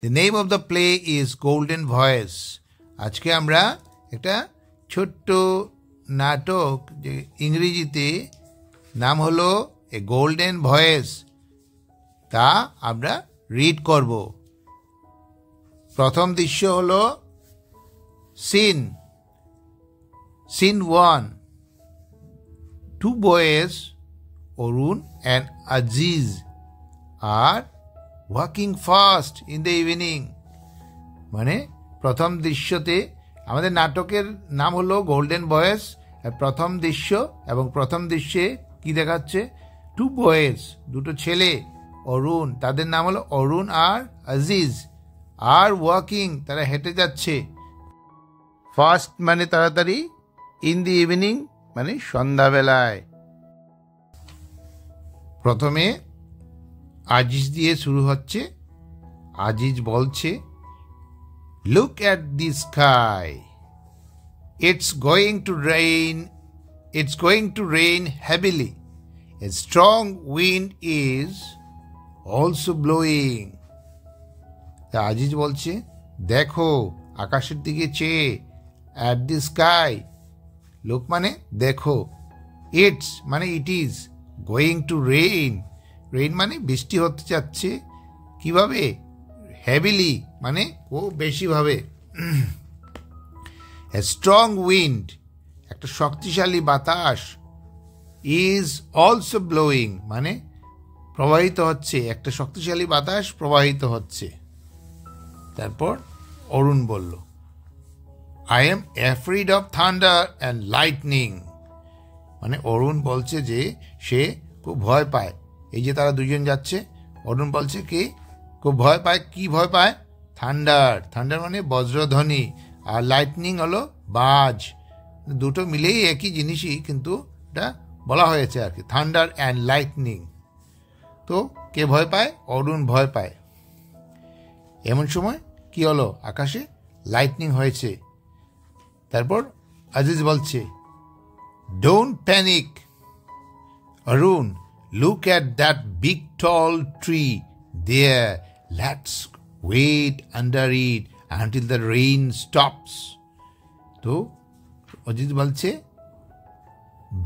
The name of the play is Golden Voice. আজকে আমরা একটা ছোট্ট নাটক যে ইংরেজিতে নাম হলো এ গোল্ডেন ভয়েস তা আমরা রিড করব। প্রথম দৃশ্য হলো scene 1. Two boys, Arun and Aziz, are walking fast in the evening. মানে প্রথম দৃশ্যতে আমাদের নাটকের নাম হলো গোল্ডেন ভয়েস। প্রথম দৃশ্য এবং প্রথম দৃশ্যে কি দেখাচ্ছে? টু বয়েজ, দুটো ছেলে, অরুণ, তাদের নাম হলো অরুণ আর আজিজ, আর ওয়াকিং, তারা হেঁটে যাচ্ছে। ফাস্ট মানে তাড়াতাড়ি, ইন দি ইভিনিং মানে সন্ধ্যাবেলায়। প্রথমে আজিজ দিয়ে শুরু হচ্ছে। আজিজ বলছে, look at the sky, it's going to rain heavily, a strong wind is also blowing. তা আজিজ বলছে, দেখো আকাশের দিকে চেয়ে, অ্যাট দি স্কাই, লুক মানে দেখো, ইটস মানে it is, going to rain, rain মানে বৃষ্টি হতে যাচ্ছে। কিভাবে? হেভিলি মানে খুব বেশিভাবে। এ স্ট্রং উইন্ড একটা শক্তিশালী বাতাস, ইজ অলসো ব্লোয়িং মানে প্রবাহিত হচ্ছে, একটা শক্তিশালী বাতাস প্রবাহিত হচ্ছে। তারপর অরুণ বলল, I am afraid of thunder and lightning. মানে অরুণ বলছে যে সে খুব ভয় পায়। এই যে তারা দুজন যাচ্ছে, অরুণ বলছে কি খুব ভয় পায়। কি ভয় পায়? থান্ডার, থান্ডার মানে বজ্রধ্বনি, আর লাইটনিং হলো বাজ। দুটো মিলেই একই জিনিসই, কিন্তু এটা বলা হয়েছে আর কি, থান্ডার অ্যান্ড লাইটনিং। তো কে ভয় পায়? অরুণ ভয় পায়। এমন সময় কি হলো? আকাশে লাইটনিং হয়েছে। তারপর আজিজ বলছে, don't panic Arun, look at that big tall tree there, let's wait under it until the rain stops. তো অজিত বলছে,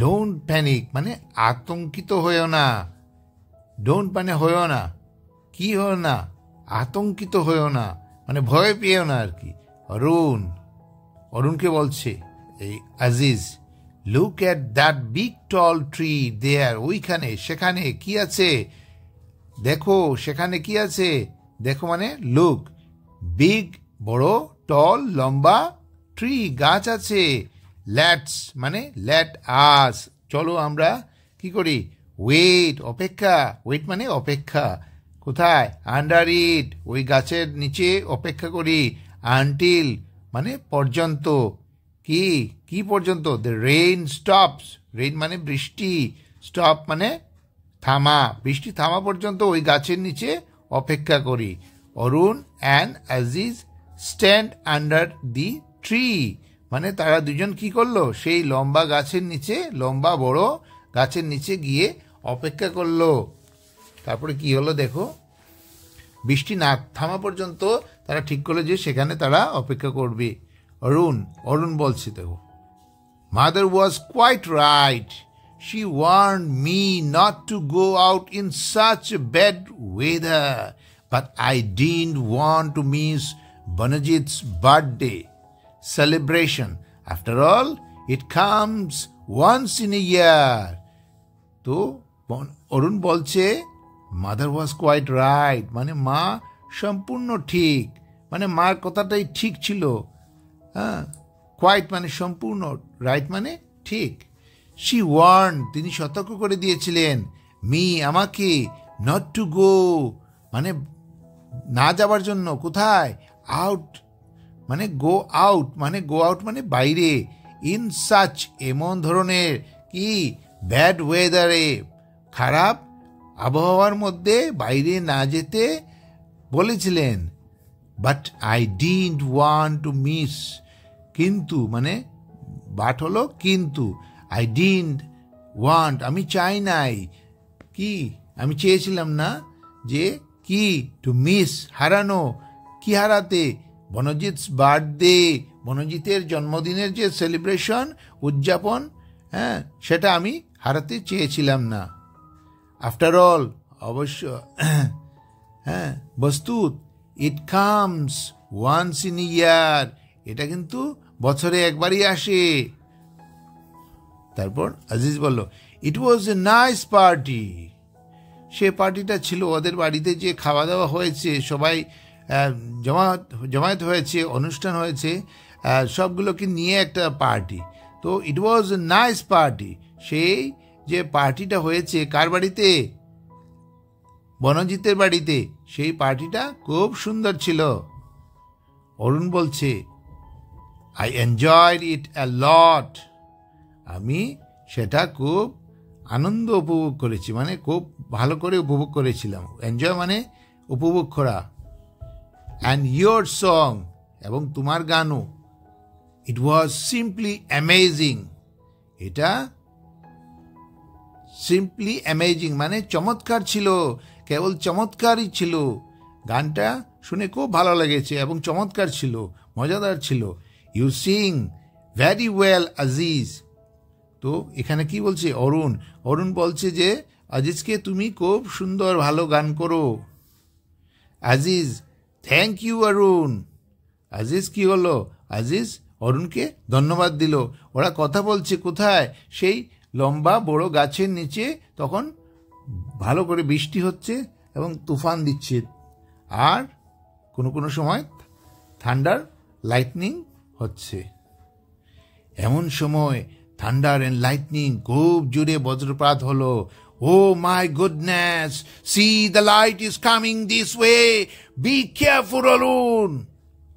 ডোন্ট প্যানিক মানে আতঙ্কিত হয়েও না। ডোন্ট মানে হয়েও না, কি হয়েও না? আতঙ্কিত হয়েও না মানে ভয় পেয়েও না আর কি। অরুণকে বলছে এই Aziz, look at that big tall tree there, ওইখানে, সেখানে কি আছে দেখো, সেখানে কি আছে দেখো মানে লুক, বিগ বড়, টল লম্বা, ট্রি গাছ আছে, লেটস মানে লেট আস চলো আমরা কি করি, ওয়েট অপেক্ষা, ওয়েট মানে অপেক্ষা, কোথায়? আন্ডার ইট ওই গাছের নিচে অপেক্ষা করি, আনটিল মানে পর্যন্ত, কি কি পর্যন্ত? দ্য রেইন স্টপস, রেইন মানে বৃষ্টি, স্টপ মানে থামা, বৃষ্টি থামা পর্যন্ত ওই গাছের নিচে অপেক্ষা করি। Arun and Aziz stand under the tree মানে তারা দুজন কি করলো? সেই লম্বা গাছের নিচে, লম্বা বড় গাছের নিচে গিয়ে অপেক্ষা করলো। তারপরে কি হলো দেখো, বৃষ্টি না থামা পর্যন্ত তারা ঠিক করলো যে সেখানে তারা অপেক্ষা করবে। অরুণ বলছে, দেখো, mother was quite right, she warned me not to go out in such bad weather, but I didn't want to miss Banjit's birthday celebration, after all it comes once in a year. তো অরুণ বলছে, mother was quite right মানে মা সম্পূর্ণ ঠিক, মানে মার কথাটাই ঠিক ছিল। হ্যাঁ, কোয়াইট মানে সম্পূর্ণ, রাইট মানে ঠিক। শি ওয়ার্ন তিনি সতর্ক করে দিয়েছিলেন, মি আমাকে, নট টু গো মানে না যাওয়ার জন্য, কোথায়? আউট মানে গো আউট, মানে গো আউট মানে বাইরে, ইন সাচ এমন ধরনের, কি ব্যাড ওয়েদারে খারাপ আবহাওয়ার মধ্যে বাইরে না যেতে বলেছিলেন। But I didn't want to miss, কিন্তু মানে বাট হলো কিন্তু, আই ডিডন্ট ওয়ান্ট আমি চাই নাই, কি আমি চেয়েছিলাম না যে কি টু মিস হারানো, কি হারাতে? বনজিৎস বার্থডে, বনজিতের জন্মদিনের যে সেলিব্রেশন, উদযাপন, হ্যাঁ, সেটা আমি হারাতে চেয়েছিলাম না। আফটার অল, অবশ্য, হ্যাঁ, বস্তুত, ইট কামস ওয়ান্স ইন ইয়ার, এটা কিন্তু বছরে একবারই আসে। তারপর আজিজ বলল, ইট ওয়াজ এ নাইস পার্টি। সে পার্টিটা ছিল ওদের বাড়িতে, যে খাওয়া দাওয়া হয়েছে, সবাই জমায়েত হয়েছে, অনুষ্ঠান হয়েছে, সবগুলোকে নিয়ে একটা পার্টি। তো ইট ওয়াজ এ নাইস পার্টি। সেই যে পার্টিটা হয়েছে কার বাড়িতে? বনজিতের বাড়িতে। সেই পার্টিটা খুব সুন্দর ছিল। অরুণ বলছে, আই এনজয়েড ইট আ লট। আমি সেটা খুব আনন্দ উপভোগ করেছি, মানে খুব ভালো করে উপভোগ করেছিলাম। এনজয় মানে উপভোগ করা। অ্যান্ড ইয়োর সং, এবং তোমার গানও, ইট ওয়াজ সিম্পলি অ্যামেজিং। এটা সিম্পলি অ্যামেজিং মানে চমৎকার ছিল, কেবল চমৎকারই ছিল। গানটা শুনে খুব ভালো লেগেছে এবং চমৎকার ছিল, মজাদার ছিল। You sing very well Aziz. তো এখানে কি বলছে অরুণ বলছে যে আজিজকে তুমি খুব সুন্দর ভালো গান করো। আজিজ, থ্যাংক ইউ অরুণ। আজিজ কি হলো? আজিজ অরুণকে ধন্যবাদ দিল। ওরা কথা বলছে কোথায়? সেই লম্বা বড় গাছের নিচে। তখন ভালো করে বৃষ্টি হচ্ছে এবং তুফান দিচ্ছে, আর কোনো সময় থান্ডার লাইটনিং হচ্ছে। এমন সময় থান্ডার এন্ড লাইটনিং, খুব জোরে বজ্রপাত হলো। Oh my goodness, see the light is coming this way, be careful Arun.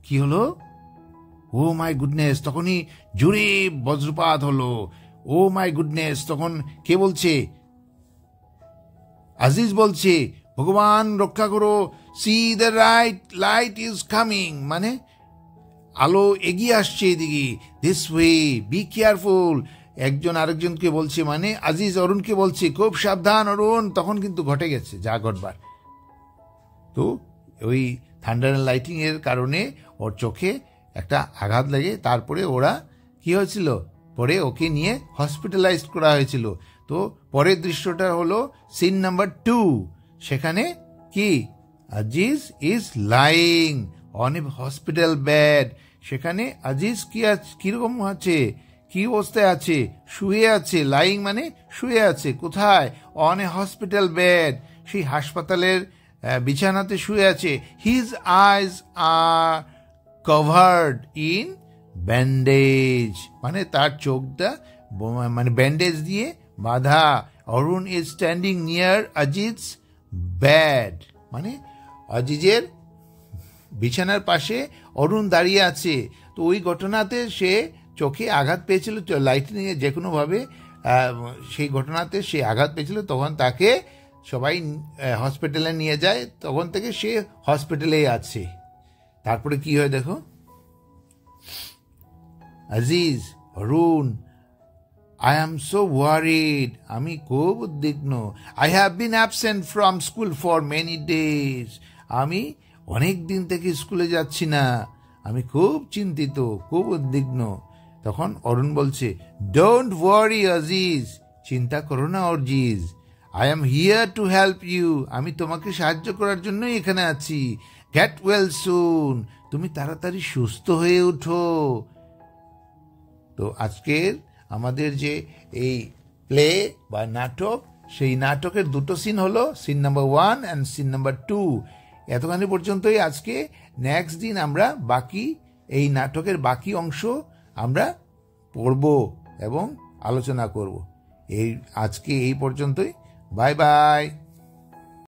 কি হলো? ও মাই গুডনেস, তখনই জোরে বজ্রপাত হলো। ও মাই গুডনেস, তখন কে বলছে? আজিজ বলছে, ভগবান রক্ষা করো, C the light is coming, মানে আলো এগিয়ে আসছে এদিকে, দিস ওয়ে, বি কেয়ারফুল। একজন আরেকজনকে বলছে, মানে আজিজ অরুণকে বলছে, খুব সাবধান অরুণ। তখন কিন্তু ঘটে গেছে যা ঘটবার। তো ওই থান্ডার অ্যান্ড লাইটিং এর কারণে ওর চোখে একটা আঘাত লেগে তারপরে ওরা কি হয়েছিল, পরে ওকে নিয়ে হসপিটালাইজড করা হয়েছিল। তো পরের দৃশ্যটা হলো সিন নাম্বার 2। সেখানে কি, Aziz is lying on a hospital bed. সেখানে আজিজ কিরকম আছে, কি অবস্থায় আছে? শুয়ে আছে। লাইং মানে শুয়ে আছে। কোথায়? অন এ হসপিটাল বেড, সেই হাসপাতালের বিছানাতে শুয়ে আছে। His eyes are covered in bandage, মানে তার চোখটা মানে ব্যান্ডেজ দিয়ে বাঁধা। Arun is standing near Aziz bed, মানে আজিজের বিছানার পাশে অরুণ দাঁড়িয়ে আছে। তো ওই ঘটনাতে সে চোখে আঘাত পেয়েছিল লাইটনিংয়ে, যে কোনোভাবে সেই ঘটনাতে সে আঘাত পেয়েছিল। তখন তাকে সবাই হসপিটালে নিয়ে যায়, তখন থেকে সে হসপিটালেই আছে। তারপরে কি হয় দেখো, আজিজ, অরুণ, I am so worried, আমি খুব উদ্বিগ্ন। I have been absent from school for many days, আমি অনেক দিন থেকে স্কুলে যাচ্ছি না, আমি খুব চিন্তিত, খুব উদ্বিগ্ন। তখন অরুণ বলছে, ডোন্ট ওয়ারি আজিজ, চিন্তা করো না অজিজ, I am here to help you, আমি তোমাকে সাহায্য করার জন্যই এখানে আছি। Get well soon, তুমি তাড়াতাড়ি সুস্থ হয়ে ওঠো। তো আজকের আমাদের যে এই প্লে বা নাটক, সেই নাটকের দুটো সিন হলো, scene number 1 and scene number 2। এতখানি পর্যন্তই আজকে। নেক্সট দিন আমরা বাকি এই নাটকের বাকি অংশ আমরা পড়ব এবং আলোচনা করব। আজকে এই পর্যন্তই। Bye bye.